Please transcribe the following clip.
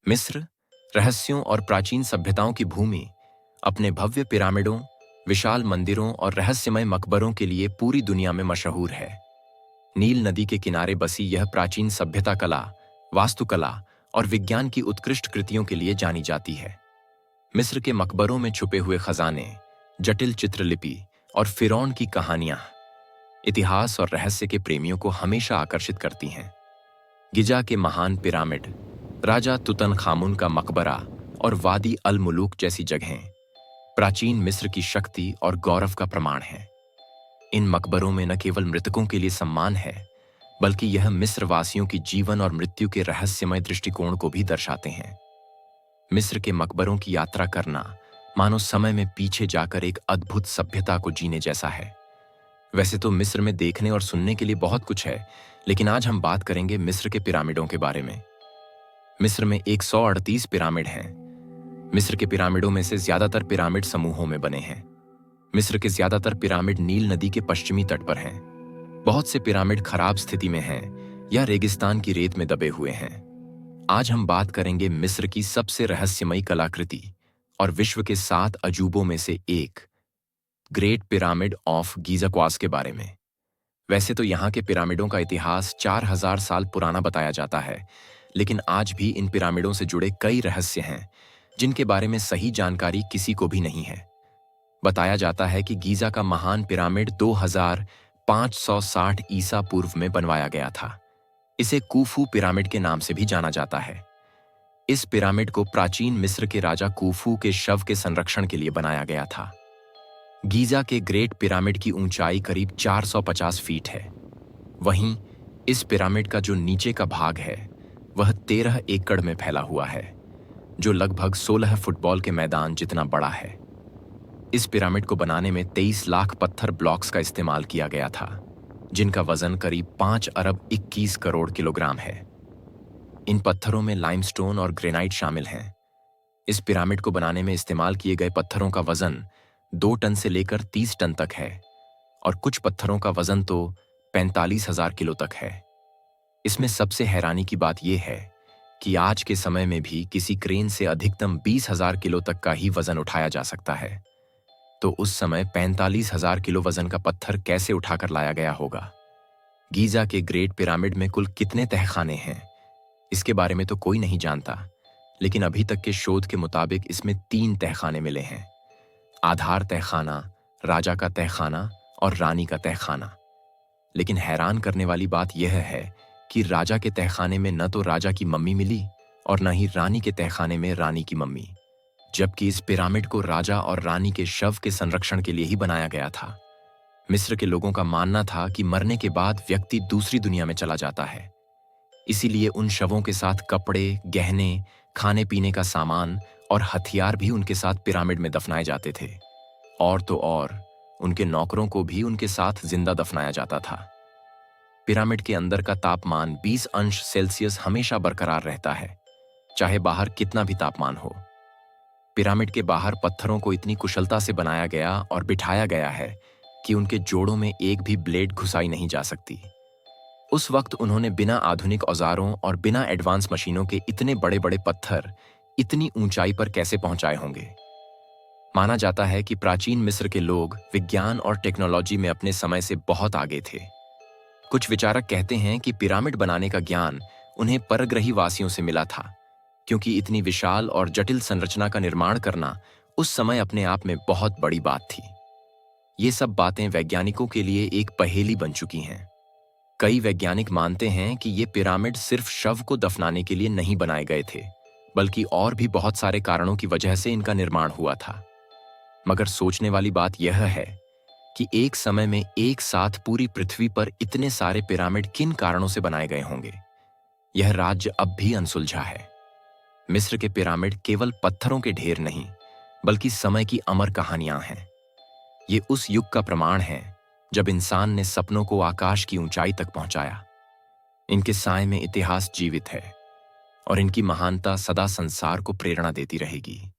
मिस्र रहस्यों और प्राचीन सभ्यताओं की भूमि अपने भव्य पिरामिडों, विशाल मंदिरों और रहस्यमय मकबरों के लिए पूरी दुनिया में मशहूर है। नील नदी के किनारे बसी यह प्राचीन सभ्यता कला, वास्तुकला और विज्ञान की उत्कृष्ट कृतियों के लिए जानी जाती है। मिस्र के मकबरों में छुपे हुए खजाने, जटिल चित्रलिपि और फिरौन की कहानियां इतिहास और रहस्य के प्रेमियों को हमेशा आकर्षित करती हैं। गिजा के महान पिरामिड, राजा तुतनखामुन का मकबरा और वादी अल मुलूक जैसी जगहें प्राचीन मिस्र की शक्ति और गौरव का प्रमाण हैं। इन मकबरों में न केवल मृतकों के लिए सम्मान है, बल्कि यह मिस्र वासियों की जीवन और मृत्यु के रहस्यमय दृष्टिकोण को भी दर्शाते हैं। मिस्र के मकबरों की यात्रा करना मानो समय में पीछे जाकर एक अद्भुत सभ्यता को जीने जैसा है। वैसे तो मिस्र में देखने और सुनने के लिए बहुत कुछ है, लेकिन आज हम बात करेंगे मिस्र के पिरामिडों के बारे में। मिस्र में 138 पिरामिड हैं। मिस्र के पिरामिडों में से ज्यादातर पिरामिड समूहों में बने हैं। मिस्र के ज्यादातर पिरामिड नील नदी के पश्चिमी तट पर हैं। बहुत से पिरामिड खराब स्थिति में हैं या रेगिस्तान की रेत में दबे हुए हैं। आज हम बात करेंगे मिस्र की सबसे रहस्यमयी कलाकृति और विश्व के 7 अजूबों में से एक, great pyramid of Giza cos के बारे में। वैसे तो यहाँ के पिरामिडों का इतिहास 4000 साल पुराना बताया जाता है, लेकिन आज भी इन पिरामिडों से जुड़े कई रहस्य हैं जिनके बारे में सही जानकारी किसी को भी नहीं है। बताया जाता है कि गीजा का महान पिरामिड 2560 ईसा पूर्व में बनवाया गया था। इसे कूफू पिरामिड के नाम से भी जाना जाता है। इस पिरामिड को प्राचीन मिस्र के राजा कूफू के शव के संरक्षण के लिए बनाया गया था। गीजा के ग्रेट पिरामिड की ऊंचाई करीब 450 फीट है। वहीं इस पिरामिड का जो नीचे का भाग है वह 13 एकड़ में फैला हुआ है, जो लगभग 16 फुटबॉल के मैदान जितना बड़ा है। इस पिरामिड को बनाने में 23 लाख पत्थर ब्लॉक्स का इस्तेमाल किया गया था, जिनका वजन करीब 5 अरब 21 करोड़ किलोग्राम है। इन पत्थरों में लाइमस्टोन और ग्रेनाइट शामिल हैं। इस पिरामिड को बनाने में इस्तेमाल किए गए पत्थरों का वजन 2 टन से लेकर 30 टन तक है और कुछ पत्थरों का वजन तो 45,000 किलो तक है। इसमें सबसे हैरानी की बात यह है कि आज के समय में भी किसी क्रेन से अधिकतम 20,000 किलो तक का ही वजन उठाया जा सकता है। तो उस समय 45,000 किलो वजन का पत्थर कैसे उठाकर लाया गया होगा? गीजा के ग्रेट पिरामिड में कुल कितने तहखाने हैं, इसके बारे में तो कोई नहीं जानता, लेकिन अभी तक के शोध के मुताबिक इसमें 3 तहखाने मिले हैं: आधार तहखाना, राजा का तहखाना और रानी का तहखाना। लेकिन हैरान करने वाली बात यह है कि राजा के तहखाने में न तो राजा की मम्मी मिली और न ही रानी के तहखाने में रानी की मम्मी, जबकि इस पिरामिड को राजा और रानी के शव के संरक्षण के लिए ही बनाया गया था। मिस्र के लोगों का मानना था कि मरने के बाद व्यक्ति दूसरी दुनिया में चला जाता है, इसीलिए उन शवों के साथ कपड़े, गहने, खाने पीने का सामान और हथियार भी उनके साथ पिरामिड में दफनाए जाते थे। और तो और उनके नौकरों को भी उनके साथ जिंदा दफनाया जाता था। पिरामिड के अंदर का तापमान 20 अंश सेल्सियस हमेशा बरकरार रहता है, चाहे बाहर कितना भी तापमान हो। पिरामिड के बाहर पत्थरों को इतनी कुशलता से बनाया गया और बिठाया गया है कि उनके जोड़ों में एक भी ब्लेड घुसाई नहीं जा सकती। उस वक्त उन्होंने बिना आधुनिक औजारों और बिना एडवांस मशीनों के इतने बड़े बड़े पत्थर इतनी ऊंचाई पर कैसे पहुंचाए होंगे? माना जाता है कि प्राचीन मिस्र के लोग विज्ञान और टेक्नोलॉजी में अपने समय से बहुत आगे थे। कुछ विचारक कहते हैं कि पिरामिड बनाने का ज्ञान उन्हें परग्रही वासियों से मिला था, क्योंकि इतनी विशाल और जटिल संरचना का निर्माण करना उस समय अपने आप में बहुत बड़ी बात थी। ये सब बातें वैज्ञानिकों के लिए एक पहेली बन चुकी हैं। कई वैज्ञानिक मानते हैं कि ये पिरामिड सिर्फ शव को दफनाने के लिए नहीं बनाए गए थे, बल्कि और भी बहुत सारे कारणों की वजह से इनका निर्माण हुआ था। मगर सोचने वाली बात यह है कि एक समय में एक साथ पूरी पृथ्वी पर इतने सारे पिरामिड किन कारणों से बनाए गए होंगे? यह राज्य अब भी अनसुलझा है। मिस्र के पिरामिड केवल पत्थरों के ढेर नहीं, बल्कि समय की अमर कहानियां हैं। ये उस युग का प्रमाण है जब इंसान ने सपनों को आकाश की ऊंचाई तक पहुंचाया। इनके साए में इतिहास जीवित है और इनकी महानता सदा संसार को प्रेरणा देती रहेगी।